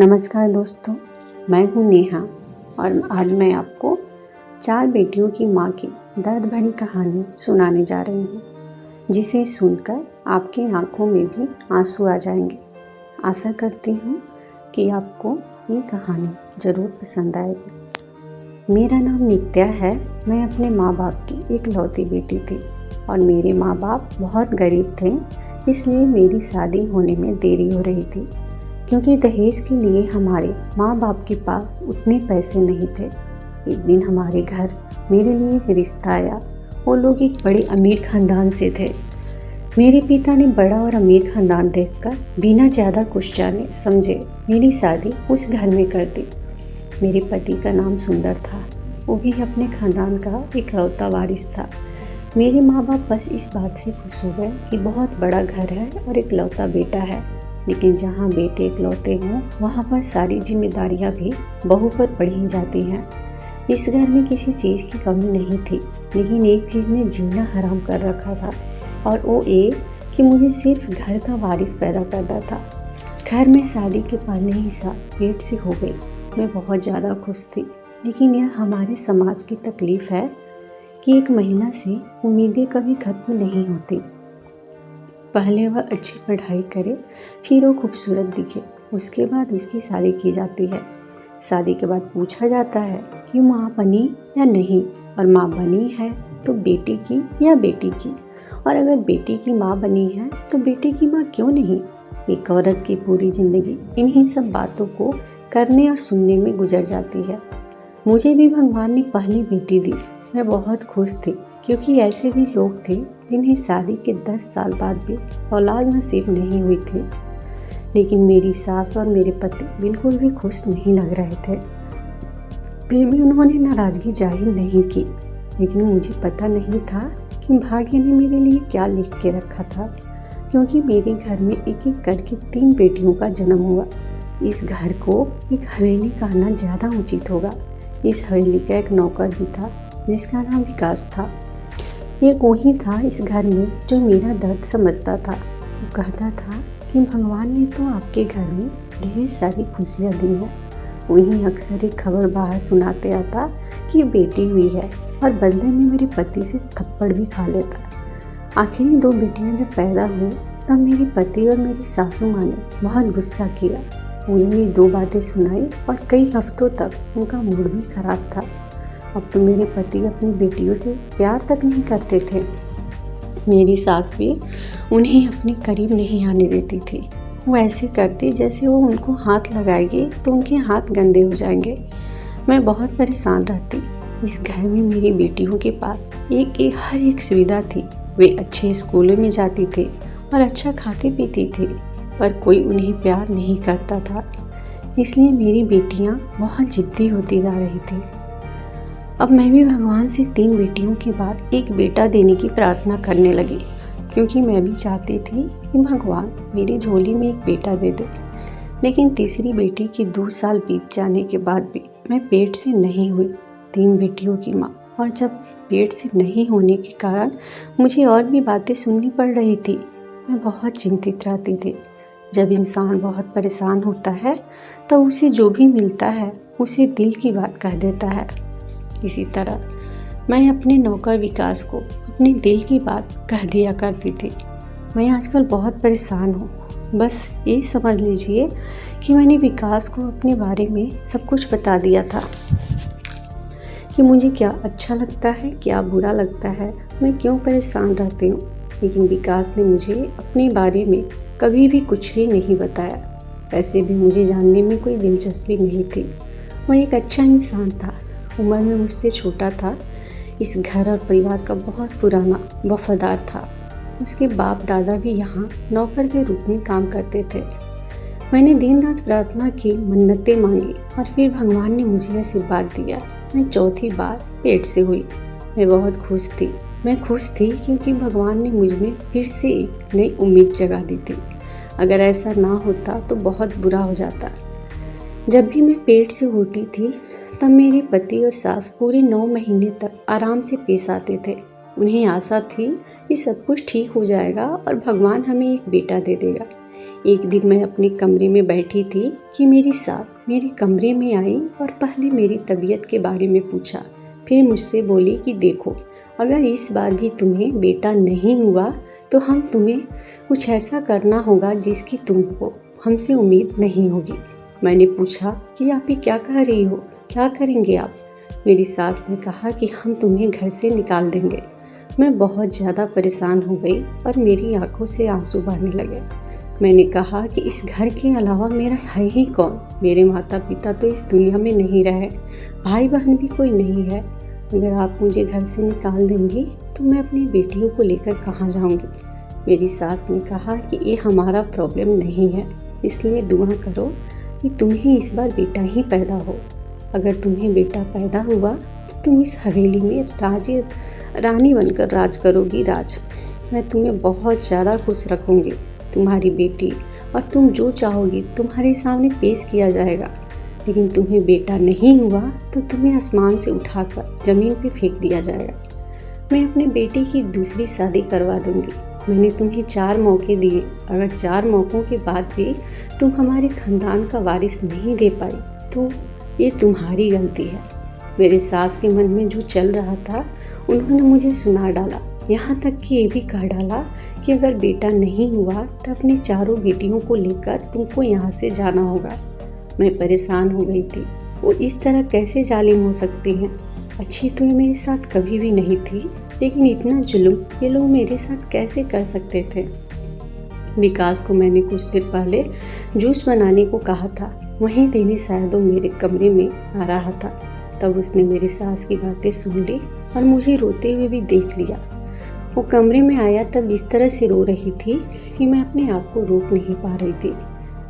नमस्कार दोस्तों, मैं हूँ नेहा और आज मैं आपको 4 बेटियों की माँ की दर्द भरी कहानी सुनाने जा रही हूँ, जिसे सुनकर आपकी आंखों में भी आंसू आ जाएंगे। आशा करती हूँ कि आपको ये कहानी ज़रूर पसंद आएगी। मेरा नाम नित्या है। मैं अपने माँ बाप की इकलौती बेटी थी और मेरे माँ बाप बहुत गरीब थे, इसलिए मेरी शादी होने में देरी हो रही थी क्योंकि दहेज के लिए हमारे माँ बाप के पास उतने पैसे नहीं थे। एक दिन हमारे घर मेरे लिए एक रिश्ता आया। वो लोग एक बड़े अमीर खानदान से थे। मेरे पिता ने बड़ा और अमीर खानदान देखकर बिना ज़्यादा कुछ जाने समझे मेरी शादी उस घर में कर दी। मेरे पति का नाम सुंदर था। वो भी अपने खानदान का इकलौता वारिस था। मेरे माँ बाप बस इस बात से खुश हो गए कि बहुत बड़ा घर है और इकलौता बेटा है, लेकिन जहाँ बेटे इकलौते हों वहाँ पर सारी जिम्मेदारियाँ भी बहू पर पड़ ही जाती हैं। इस घर में किसी चीज़ की कमी नहीं थी, लेकिन एक चीज़ ने जीना हराम कर रखा था, और वो ये कि मुझे सिर्फ घर का वारिस पैदा करना था। घर में शादी के पहले ही साल पेट से हो गई। मैं बहुत ज़्यादा खुश थी, लेकिन यह हमारे समाज की तकलीफ़ है कि एक महिला से उम्मीदें कभी खत्म नहीं होती। पहले वह अच्छी पढ़ाई करे, फिर वो खूबसूरत दिखे, उसके बाद उसकी शादी की जाती है। शादी के बाद पूछा जाता है कि माँ बनी या नहीं, और माँ बनी है तो बेटी की या बेटी की, और अगर बेटी की माँ बनी है तो बेटे की माँ क्यों नहीं। एक औरत की पूरी ज़िंदगी इन्हीं सब बातों को करने और सुनने में गुजर जाती है। मुझे भी भगवान ने पहली बेटी दी। मैं बहुत खुश थी क्योंकि ऐसे भी लोग थे जिन्हें शादी के 10 साल बाद भी औलाद नसीब नहीं हुई थी। लेकिन मेरी सास और मेरे पति बिल्कुल भी खुश नहीं लग रहे थे। फिर भी उन्होंने नाराज़गी जाहिर नहीं की, लेकिन मुझे पता नहीं था कि भाग्य ने मेरे लिए क्या लिख के रखा था, क्योंकि मेरे घर में एक एक करके 3 बेटियों का जन्म हुआ। इस घर को एक हवेली कहना ज़्यादा उचित होगा। इस हवेली का एक नौकर भी था जिसका नाम विकास था। ये वही था इस घर में जो मेरा दर्द समझता था। वो कहता था कि भगवान ने तो आपके घर में ढेर सारी खुशियाँ दी हैं। वहीं अक्सर एक खबर बाहर सुनाते आता कि बेटी हुई है, और बदले में मेरे पति से थप्पड़ भी खा लेता। आखिरी 2 बेटियां जब पैदा हुई तब मेरे पति और मेरी सासू माँ ने बहुत गुस्सा किया। मुझे ये 2 बातें सुनाई और कई हफ्तों तक उनका मूड भी खराब था। अब तो मेरे पति अपनी बेटियों से प्यार तक नहीं करते थे। मेरी सास भी उन्हें अपने करीब नहीं आने देती थी। वो ऐसे करती जैसे वो उनको हाथ लगाएगी तो उनके हाथ गंदे हो जाएंगे। मैं बहुत परेशान रहती। इस घर में मेरी बेटियों के पास हर एक सुविधा थी। वे अच्छे स्कूलों में जाती थी और अच्छा खाती पीती थी, पर कोई उन्हें प्यार नहीं करता था। इसलिए मेरी बेटियां बहुत जिद्दी होती जा रही थी। अब मैं भी भगवान से 3 बेटियों के बाद एक बेटा देने की प्रार्थना करने लगी, क्योंकि मैं भी चाहती थी कि भगवान मेरी झोली में एक बेटा दे दे। लेकिन तीसरी बेटी के 2 साल बीत जाने के बाद भी मैं पेट से नहीं हुई 3 बेटियों की माँ, और जब पेट से नहीं होने के कारण मुझे और भी बातें सुननी पड़ रही थी, मैं बहुत चिंतित रहती थी। जब इंसान बहुत परेशान होता है तो उसे जो भी मिलता है उसे दिल की बात कह देता है। इसी तरह मैं अपने नौकर विकास को अपने दिल की बात कह दिया करती थी। मैं आजकल बहुत परेशान हूँ। बस ये समझ लीजिए कि मैंने विकास को अपने बारे में सब कुछ बता दिया था कि मुझे क्या अच्छा लगता है, क्या बुरा लगता है, मैं क्यों परेशान रहती हूँ। लेकिन विकास ने मुझे अपने बारे में कभी भी कुछ भी नहीं बताया। वैसे भी मुझे जानने में कोई दिलचस्पी नहीं थी। वह एक अच्छा इंसान था, उम्र में मुझसे छोटा था, इस घर और परिवार का बहुत पुराना वफादार था। उसके बाप दादा भी यहाँ नौकर के रूप में काम करते थे। मैंने दिन रात प्रार्थना की, मन्नतें मांगी, और फिर भगवान ने मुझे आशीर्वाद दिया। मैं चौथी बार पेट से हुई। मैं बहुत खुश थी। मैं खुश थी क्योंकि भगवान ने मुझ में फिर से एक नई उम्मीद जगा दी थी। अगर ऐसा ना होता तो बहुत बुरा हो जाता। जब भी मैं पेट से होती थी तब मेरे पति और सास पूरे 9 महीने तक आराम से पेश आते थे। उन्हें आशा थी कि सब कुछ ठीक हो जाएगा और भगवान हमें एक बेटा दे देगा। एक दिन मैं अपने कमरे में बैठी थी कि मेरी सास मेरे कमरे में आई और पहले मेरी तबीयत के बारे में पूछा। फिर मुझसे बोली कि देखो, अगर इस बार भी तुम्हें बेटा नहीं हुआ तो हम तुम्हें कुछ ऐसा करना होगा जिसकी तुमको हमसे उम्मीद नहीं होगी। मैंने पूछा कि आप ये क्या कह रही हो, क्या करेंगे आप? मेरी सास ने कहा कि हम तुम्हें घर से निकाल देंगे। मैं बहुत ज़्यादा परेशान हो गई और मेरी आंखों से आंसू बहने लगे। मैंने कहा कि इस घर के अलावा मेरा है ही कौन? मेरे माता पिता तो इस दुनिया में नहीं रहे, भाई बहन भी कोई नहीं है। अगर आप मुझे घर से निकाल देंगी तो मैं अपनी बेटियों को लेकर कहाँ जाऊंगी? मेरी सास ने कहा कि ये हमारा प्रॉब्लम नहीं है, इसलिए दुआ करो कि तुम्हें इस बार बेटा ही पैदा हो। अगर तुम्हें बेटा पैदा हुआ तो तुम इस हवेली में रानी बनकर राज करोगी। मैं तुम्हें बहुत ज़्यादा खुश रखूँगी। तुम्हारी बेटी और तुम जो चाहोगी तुम्हारे सामने पेश किया जाएगा। लेकिन तुम्हें बेटा नहीं हुआ तो तुम्हें आसमान से उठाकर ज़मीन पे फेंक दिया जाएगा। मैं अपने बेटे की दूसरी शादी करवा दूंगी। मैंने तुम्हें 4 मौके दिए, अगर 4 मौक़ों के बाद भी तुम हमारे ख़ानदान का वारिस नहीं दे पाई तो ये तुम्हारी गलती है। मेरे सास के मन में जो चल रहा था उन्होंने मुझे सुना डाला, यहाँ तक कि ये भी कह डाला कि अगर बेटा नहीं हुआ तो अपनी 4 बेटियों को लेकर तुमको यहाँ से जाना होगा। मैं परेशान हो गई थी। वो इस तरह कैसे जालिम हो सकती हैं? अच्छी तो ये मेरे साथ कभी भी नहीं थी, लेकिन इतना जुल्म ये लोग मेरे साथ कैसे कर सकते थे? विकास को मैंने कुछ देर पहले जूस बनाने को कहा था, वहीं देने शायद वो मेरे कमरे में आ रहा था। तब उसने मेरी सास की बातें सुन ली और मुझे रोते हुए भी देख लिया। वो कमरे में आया तब इस तरह से रो रही थी कि मैं अपने आप को रोक नहीं पा रही थी।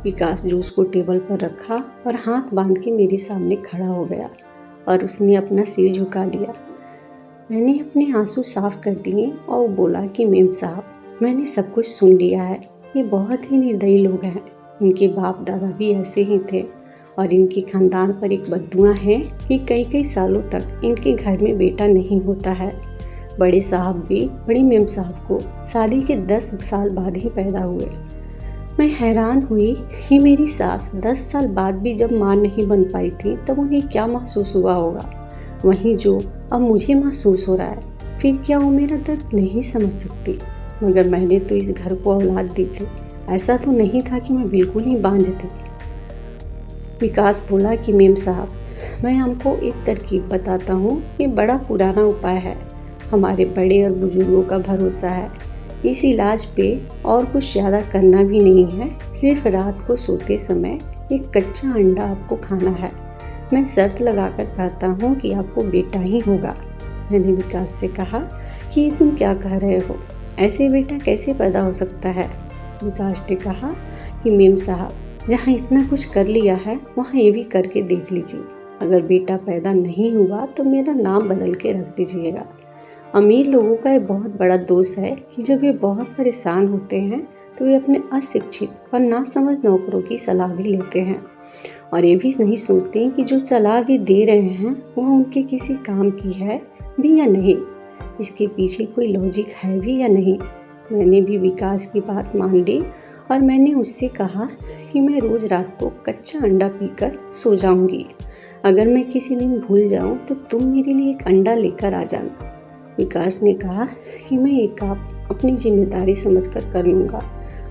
विकास जूस को टेबल पर रखा और हाथ बांध के मेरे सामने खड़ा हो गया और उसने अपना सिर झुका लिया। मैंने अपने आंसू साफ कर दिए और वो बोला कि मेम साहब, मैंने सब कुछ सुन लिया है। ये बहुत ही निर्दयी लोग हैं। इनके बाप दादा भी ऐसे ही थे और इनके खानदान पर एक बददुआ है कि कई सालों तक इनके घर में बेटा नहीं होता है। बड़े साहब भी बड़ी मेम साहब को शादी के 10 साल बाद ही पैदा हुए। मैं हैरान हुई कि मेरी सास 10 साल बाद भी जब मां नहीं बन पाई थी तब उन्हें क्या महसूस हुआ होगा, वहीं जो अब मुझे महसूस हो रहा है। फिर क्या वो मेरा दर्द नहीं समझ सकती? मगर मैंने तो इस घर को औलाद दी थी, ऐसा तो नहीं था कि मैं बिल्कुल ही बांझ थी। विकास बोला कि मेम साहब, मैं हमको एक तरकीब बताता हूँ। ये बड़ा पुराना उपाय है, हमारे बड़े और बुजुर्गों का भरोसा है। इस इलाज पे और कुछ ज़्यादा करना भी नहीं है, सिर्फ रात को सोते समय एक कच्चा अंडा आपको खाना है। मैं शर्त लगाकर कहता हूँ कि आपको बेटा ही होगा। मैंने विकास से कहा कि ये तुम क्या कह रहे हो, ऐसे बेटा कैसे पैदा हो सकता है? विकास ने कहा कि मेम साहब, जहाँ इतना कुछ कर लिया है वहाँ ये भी करके देख लीजिए। अगर बेटा पैदा नहीं हुआ तो मेरा नाम बदल के रख दीजिएगा। अमीर लोगों का एक बहुत बड़ा दोष है कि जब वे बहुत परेशान होते हैं तो वे अपने अशिक्षित और नासमझ नौकरों की सलाह भी लेते हैं और ये भी नहीं सोचते कि जो सलाह वे दे रहे हैं वह उनके किसी काम की है भी या नहीं, इसके पीछे कोई लॉजिक है भी या नहीं। मैंने भी विकास की बात मान ली और मैंने उससे कहा कि मैं रोज़ रात को कच्चा अंडा पीकर सो जाऊंगी। अगर मैं किसी दिन भूल जाऊं तो तुम मेरे लिए एक अंडा लेकर आ जाना। विकास ने कहा कि मैं ये काम अपनी जिम्मेदारी समझकर कर लूँगा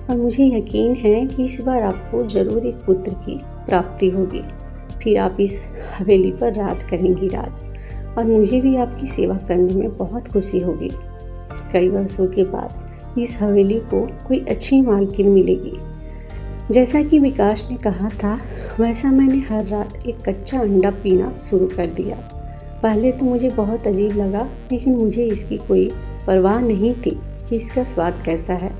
और मुझे यकीन है कि इस बार आपको ज़रूर एक पुत्र की प्राप्ति होगी। फिर आप इस हवेली पर राज करेंगी और मुझे भी आपकी सेवा करने में बहुत खुशी होगी। कई वर्षों के बाद इस हवेली को कोई अच्छी मालकिन मिलेगी। जैसा कि विकास ने कहा था वैसा मैंने हर रात एक कच्चा अंडा पीना शुरू कर दिया। पहले तो मुझे बहुत अजीब लगा, लेकिन मुझे इसकी कोई परवाह नहीं थी कि इसका स्वाद कैसा है।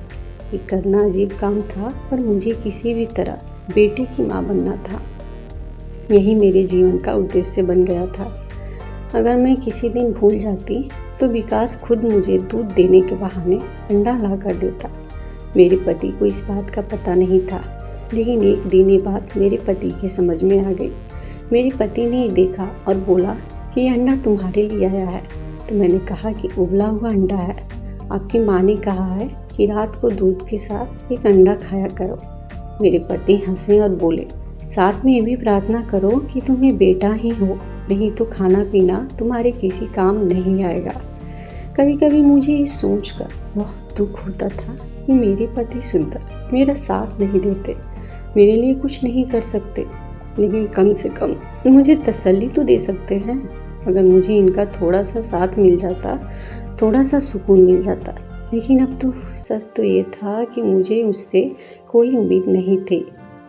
ये करना अजीब काम था, पर मुझे किसी भी तरह बेटे की माँ बनना था। यही मेरे जीवन का उद्देश्य बन गया था। अगर मैं किसी दिन भूल जाती तो विकास खुद मुझे दूध देने के बहाने अंडा ला कर देता। मेरे पति को इस बात का पता नहीं था, लेकिन एक दिन ये बात मेरे पति के समझ में आ गई। मेरे पति ने देखा और बोला कि ये अंडा तुम्हारे लिए आया है। तो मैंने कहा कि उबला हुआ अंडा है, आपकी माँ ने कहा है कि रात को दूध के साथ एक अंडा खाया करो। मेरे पति हंसे और बोले, साथ में ये भी प्रार्थना करो कि तुम्हें बेटा ही हो, नहीं तो खाना पीना तुम्हारे किसी काम नहीं आएगा। कभी कभी मुझे ये सोचकर बहुत दुख होता था कि मेरे पति सुंदर मेरा साथ नहीं देते, मेरे लिए कुछ नहीं कर सकते, लेकिन कम से कम मुझे तसल्ली तो दे सकते हैं। अगर मुझे इनका थोड़ा सा साथ मिल जाता, थोड़ा सा सुकून मिल जाता। लेकिन अब तो सच तो ये था कि मुझे उससे कोई उम्मीद नहीं थी।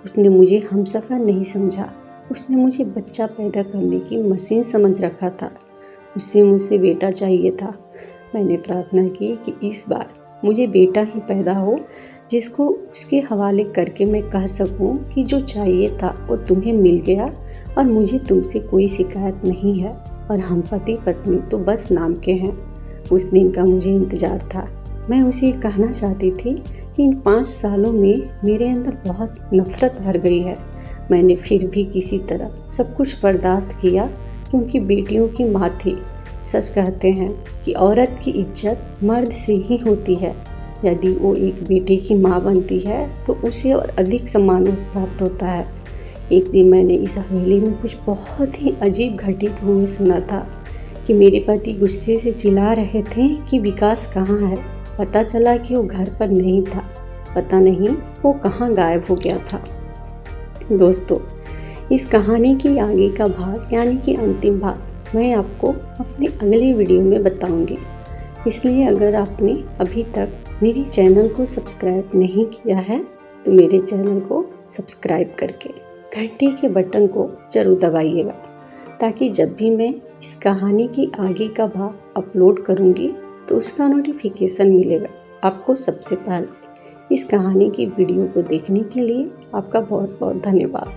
उसने मुझे हमसफ़र नहीं समझा, उसने मुझे बच्चा पैदा करने की मशीन समझ रखा था। उससे मुझसे बेटा चाहिए था। मैंने प्रार्थना की कि इस बार मुझे बेटा ही पैदा हो, जिसको उसके हवाले करके मैं कह सकूं कि जो चाहिए था वो तुम्हें मिल गया और मुझे तुमसे कोई शिकायत नहीं है, और हम पति पत्नी तो बस नाम के हैं। उस दिन का मुझे इंतज़ार था। मैं उसे कहना चाहती थी कि इन 5 सालों में मेरे अंदर बहुत नफ़रत भर गई है। मैंने फिर भी किसी तरह सब कुछ बर्दाश्त किया, क्योंकि बेटियों की माँ थी। सच कहते हैं कि औरत की इज्जत मर्द से ही होती है। यदि वो एक बेटे की माँ बनती है तो उसे और अधिक सम्मान प्राप्त होता है। एक दिन मैंने इस हवेली में कुछ बहुत ही अजीब घटित हुए सुना था कि मेरे पति गुस्से से चिल्ला रहे थे कि विकास कहाँ है। पता चला कि वो घर पर नहीं था। पता नहीं वो कहाँ गायब हो गया था। दोस्तों, इस कहानी की आगे का भाग यानी कि अंतिम भाग मैं आपको अपने अगले वीडियो में बताऊंगी। इसलिए अगर आपने अभी तक मेरे चैनल को सब्सक्राइब नहीं किया है तो मेरे चैनल को सब्सक्राइब करके घंटी के बटन को जरूर दबाइएगा, ताकि जब भी मैं इस कहानी की आगे का भाग अपलोड करूंगी तो उसका नोटिफिकेशन मिलेगा आपको सबसे पहले। इस कहानी की वीडियो को देखने के लिए आपका बहुत बहुत धन्यवाद।